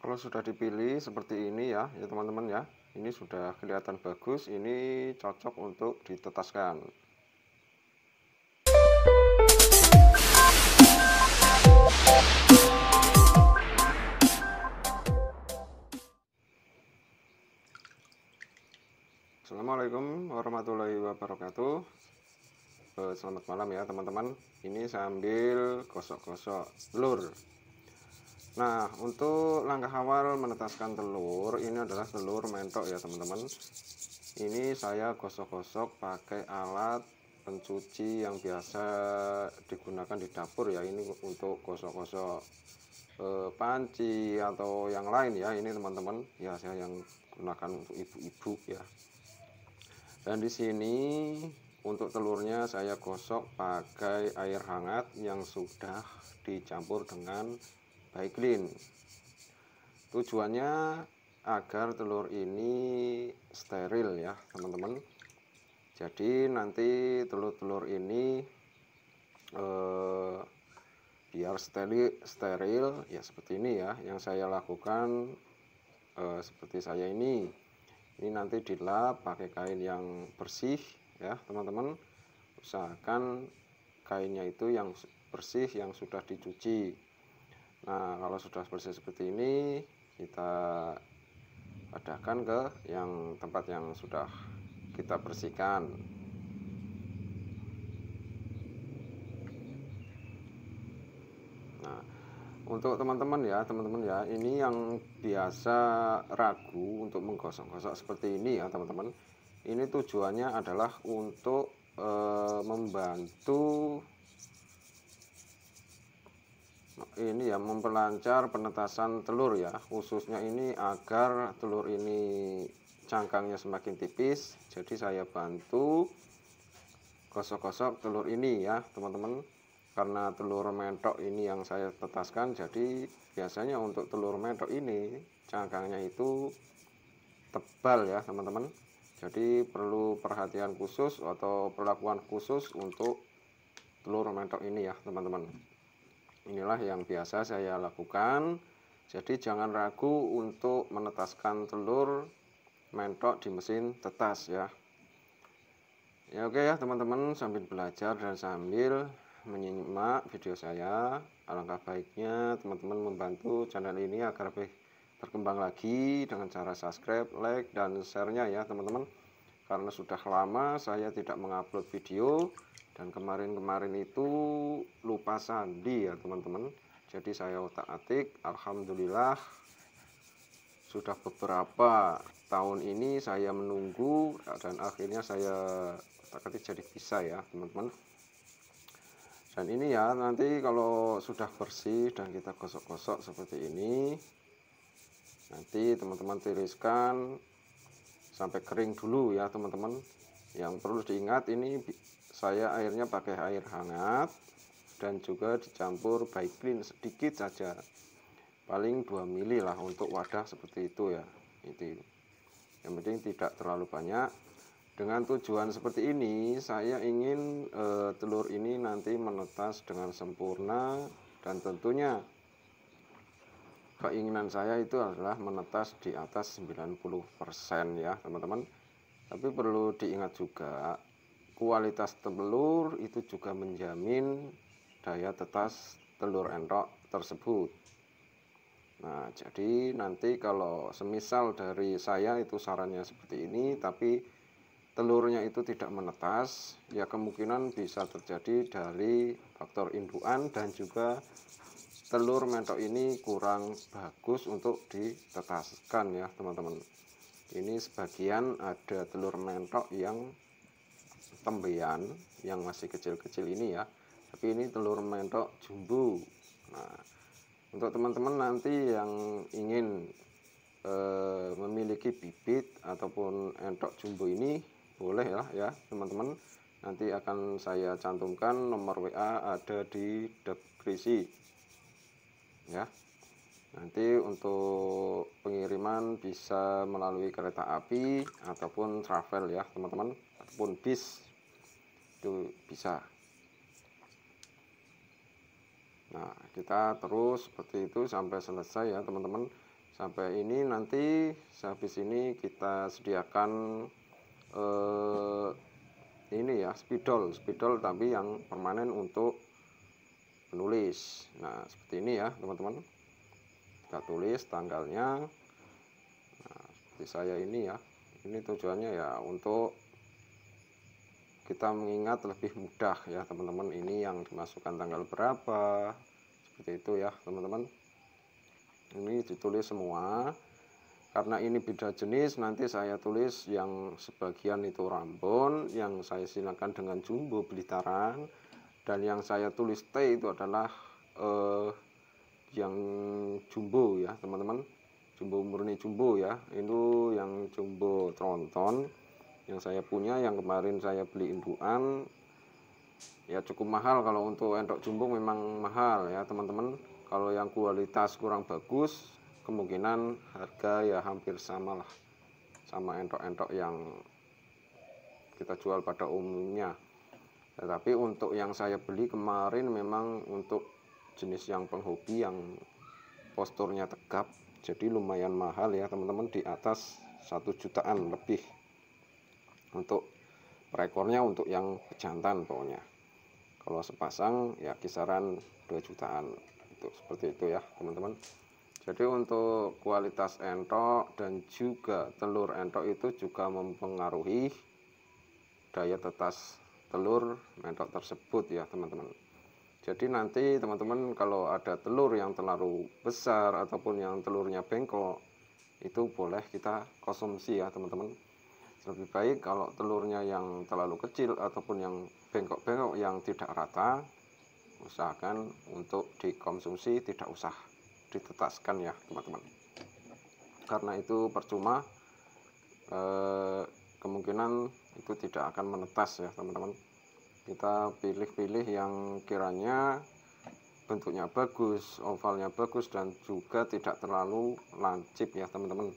Kalau sudah dipilih seperti ini ya teman-teman ya. Ini sudah kelihatan bagus, ini cocok untuk ditetaskan. Assalamualaikum warahmatullahi wabarakatuh. Selamat malam ya teman-teman. Ini sambil gosok-gosok telur. Nah, untuk langkah awal menetaskan telur, ini adalah telur mentok ya teman-teman. Ini saya gosok-gosok pakai alat pencuci yang biasa digunakan di dapur ya. Ini untuk gosok-gosok panci atau yang lain ya. Ini teman-teman ya, saya yang gunakan untuk ibu-ibu ya. Dan di sini untuk telurnya saya gosok pakai air hangat yang sudah dicampur dengan Baiklin. Tujuannya agar telur ini steril ya teman-teman. Jadi nanti telur-telur ini biar steril ya, seperti ini ya yang saya lakukan. Seperti saya ini nanti dilap pakai kain yang bersih ya teman-teman. Usahakan kainnya itu yang bersih, yang sudah dicuci. Nah, kalau sudah bersih seperti ini, kita padahkan ke yang tempat yang sudah kita bersihkan. Nah, untuk teman-teman ya, ini yang biasa ragu untuk menggosok-gosok seperti ini ya teman-teman. Ini tujuannya adalah untuk membantu ini ya, memperlancar penetasan telur ya, khususnya ini agar telur ini cangkangnya semakin tipis. Jadi saya bantu gosok-gosok telur ini ya teman-teman, karena telur mentok ini yang saya tetaskan. Jadi biasanya untuk telur mentok ini cangkangnya itu tebal ya teman-teman. Jadi perlu perhatian khusus atau perlakuan khusus untuk telur mentok ini ya teman-teman. Inilah yang biasa saya lakukan. Jadi jangan ragu untuk menetaskan telur mentok di mesin tetas ya. Ya oke ya teman-teman, sambil belajar dan sambil menyimak video saya, alangkah baiknya teman-teman membantu channel ini agar lebih berkembang lagi dengan cara subscribe, like, dan share-nya ya teman-teman. Karena sudah lama saya tidak mengupload video, dan kemarin-kemarin itu lupa sandi ya teman-teman. Jadi saya otak-atik, alhamdulillah sudah beberapa tahun ini saya menunggu dan akhirnya saya otak-atik jadi bisa ya teman-teman. Dan ini ya, nanti kalau sudah bersih dan kita gosok-gosok seperti ini, nanti teman-teman tiriskan sampai kering dulu ya teman-teman. Yang perlu diingat, ini saya airnya pakai air hangat dan juga dicampur Baiklin sedikit saja, paling 2 mili lah untuk wadah seperti itu ya. Itu yang penting tidak terlalu banyak. Dengan tujuan seperti ini, saya ingin telur ini nanti menetas dengan sempurna, dan tentunya keinginan saya itu adalah menetas di atas 90% ya teman-teman. Tapi perlu diingat juga, kualitas telur itu juga menjamin daya tetas telur entok tersebut. Nah, jadi nanti kalau semisal dari saya itu sarannya seperti ini, tapi telurnya itu tidak menetas, ya kemungkinan bisa terjadi dari faktor indukan dan juga telur mentok ini kurang bagus untuk ditetaskan ya teman-teman. Ini sebagian ada telur mentok yang tembean, yang masih kecil-kecil ini ya, tapi ini telur mentok jumbo. Nah, untuk teman-teman nanti yang ingin memiliki bibit ataupun entok jumbo ini, boleh ya teman-teman. Nanti akan saya cantumkan nomor WA ada di deskripsi ya. Nanti untuk pengiriman bisa melalui kereta api ataupun travel ya teman-teman, ataupun bis itu bisa. Nah, kita terus seperti itu sampai selesai ya teman-teman. Sampai ini nanti sehabis ini kita sediakan ini ya, spidol tapi yang permanen untuk penulis. Nah, seperti ini ya teman-teman, kita tulis tanggalnya. Nah, seperti saya ini ya, ini tujuannya ya untuk kita mengingat lebih mudah ya teman-teman, ini yang dimasukkan tanggal berapa, seperti itu ya teman-teman. Ini ditulis semua. Karena ini beda jenis, nanti saya tulis yang sebagian itu Rambon, yang saya silakan dengan jumbo Blitarang, dan yang saya tulis T itu adalah yang jumbo ya teman-teman, jumbo murni jumbo ya. Itu yang jumbo tronton yang saya punya, yang kemarin saya beli indukan ya, cukup mahal. Kalau untuk entok jumbo memang mahal ya teman-teman. Kalau yang kualitas kurang bagus, kemungkinan harga ya hampir sama lah sama entok-entok yang kita jual pada umumnya. Tetapi untuk yang saya beli kemarin memang untuk jenis yang penghobi, yang posturnya tegap, jadi lumayan mahal ya teman-teman, di atas 1 jutaan lebih untuk per ekornya, untuk yang pejantan pokoknya. Kalau sepasang ya kisaran 2 jutaan, itu seperti itu ya teman-teman. Jadi untuk kualitas entok dan juga telur entok itu juga mempengaruhi daya tetas telur entok tersebut ya teman-teman. Jadi nanti teman-teman kalau ada telur yang terlalu besar ataupun yang telurnya bengkok, itu boleh kita konsumsi ya teman-teman. Lebih baik kalau telurnya yang terlalu kecil ataupun yang bengkok-bengkok yang tidak rata, usahakan untuk dikonsumsi, tidak usah ditetaskan ya teman-teman, karena itu percuma, kemungkinan itu tidak akan menetas ya teman-teman. Kita pilih-pilih yang kiranya bentuknya bagus, ovalnya bagus, dan juga tidak terlalu lancip ya teman-teman.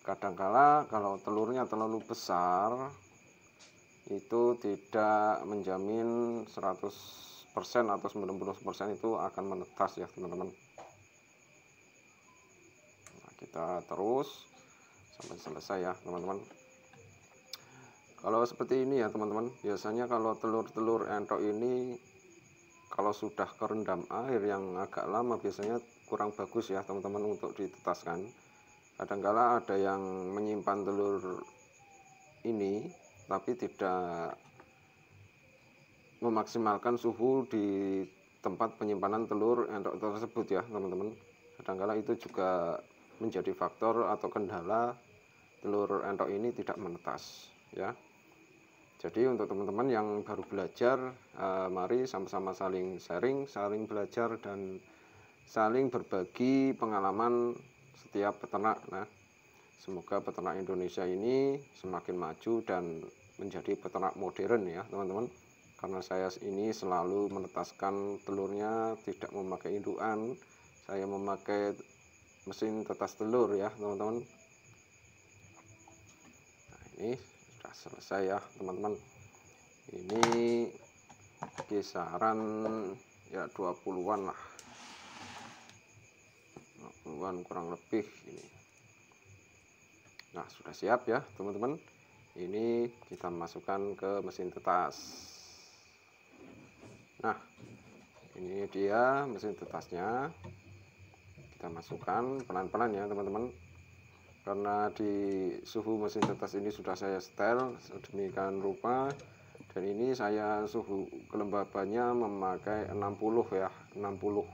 Kadangkala kalau telurnya terlalu besar, itu tidak menjamin 100% atau 90% itu akan menetas ya teman-teman. Nah, kita terus sampai selesai ya teman-teman. Kalau seperti ini ya teman-teman, biasanya kalau telur-telur entok ini kalau sudah kerendam air yang agak lama, biasanya kurang bagus ya teman-teman untuk ditetaskan. Kadangkala ada yang menyimpan telur ini tapi tidak memaksimalkan suhu di tempat penyimpanan telur entok tersebut ya teman-teman. Kadangkala itu juga menjadi faktor atau kendala telur entok ini tidak menetas ya. Jadi untuk teman-teman yang baru belajar, mari sama-sama saling sharing, saling belajar, dan saling berbagi pengalaman setiap peternak. Nah, semoga peternak Indonesia ini semakin maju dan menjadi peternak modern ya teman-teman. Karena saya ini selalu menetaskan telurnya tidak memakai indukan, saya memakai mesin tetas telur ya teman-teman. Nah, ini sudah selesai ya teman-teman. Ini kisaran ya 20-an lah, 20-an kurang lebih ini. Nah, sudah siap ya teman-teman. Ini kita masukkan ke mesin tetas. Nah, ini dia mesin tetasnya. Kita masukkan pelan-pelan ya teman-teman, karena di suhu mesin tetas ini sudah saya setel sedemikian rupa, dan ini saya suhu kelembabannya memakai 60 ya, 60,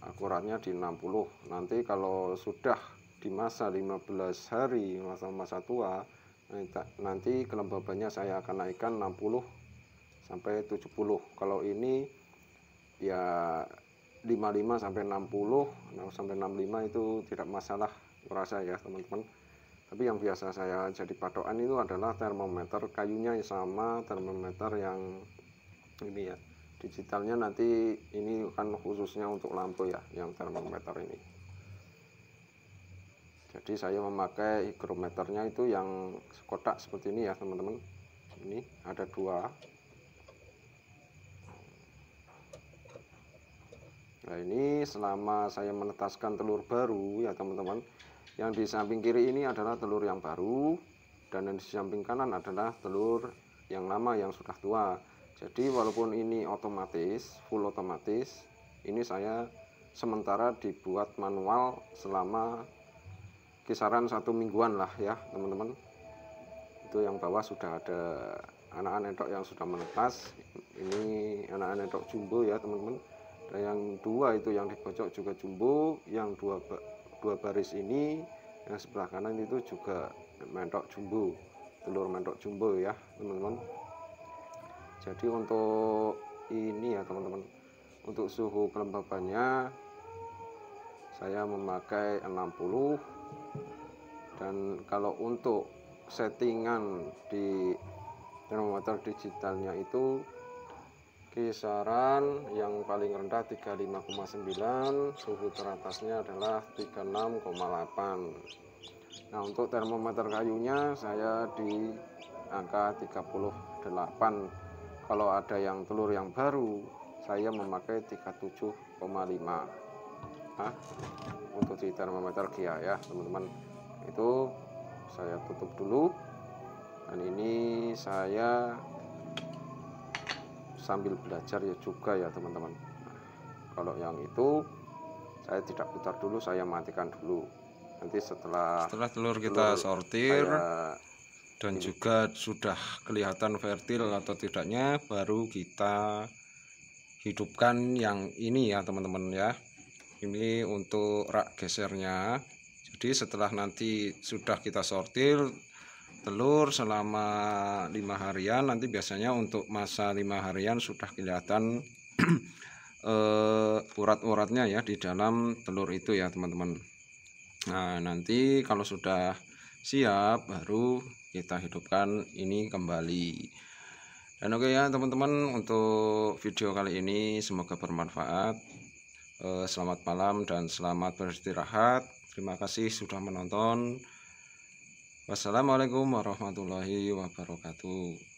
akuratnya di 60. Nanti kalau sudah di masa 15 hari, masa-masa tua, nanti kelembabannya saya akan naikkan 60 sampai 70. Kalau ini ya 55 sampai 60, sampai 65 itu tidak masalah merasa ya teman-teman. Tapi yang biasa saya jadi patokan itu adalah termometer kayunya sama termometer yang ini ya, digitalnya nanti ini kan khususnya untuk lampu ya, yang termometer ini. Jadi saya memakai hygrometernya itu yang kotak seperti ini ya teman-teman. Ini ada 2. Nah, ini selama saya menetaskan telur baru ya teman-teman, yang di samping kiri ini adalah telur yang baru, dan yang di samping kanan adalah telur yang lama yang sudah tua. Jadi walaupun ini otomatis, full otomatis, ini saya sementara dibuat manual selama kisaran 1 mingguan lah ya teman-teman. Itu yang bawah sudah ada anak-anak entok yang sudah menetas. Ini anak-anak entok jumbo ya teman-teman. Dan yang dua itu yang di pojok juga jumbo, yang dua baris ini yang sebelah kanan itu juga mentok jumbo, telur mentok jumbo ya teman-teman. Jadi untuk ini ya teman-teman, untuk suhu kelembabannya saya memakai 60, dan kalau untuk settingan di termometer digitalnya itu kisaran yang paling rendah 35,9, suhu teratasnya adalah 36,8. Nah, untuk termometer kayunya saya di angka 38. Kalau ada yang telur yang baru, saya memakai 37,5. Nah, untuk di termometer Gia ya teman-teman. Itu saya tutup dulu, dan ini saya sambil belajar ya juga ya teman-teman. Nah, kalau yang itu saya tidak putar dulu, saya matikan dulu. Nanti setelah telur kita sortir dan juga sudah kelihatan fertil atau tidaknya, baru kita hidupkan yang ini ya teman-teman ya. Ini untuk rak gesernya. Jadi setelah nanti sudah kita sortir telur selama 5 harian, nanti biasanya untuk masa 5 harian sudah kelihatan urat-uratnya ya di dalam telur itu ya teman-teman. Nah, nanti kalau sudah siap baru kita hidupkan ini kembali. Dan oke ya teman-teman, untuk video kali ini semoga bermanfaat. Selamat malam dan selamat beristirahat. Terima kasih sudah menonton. Wassalamualaikum warahmatullahi wabarakatuh.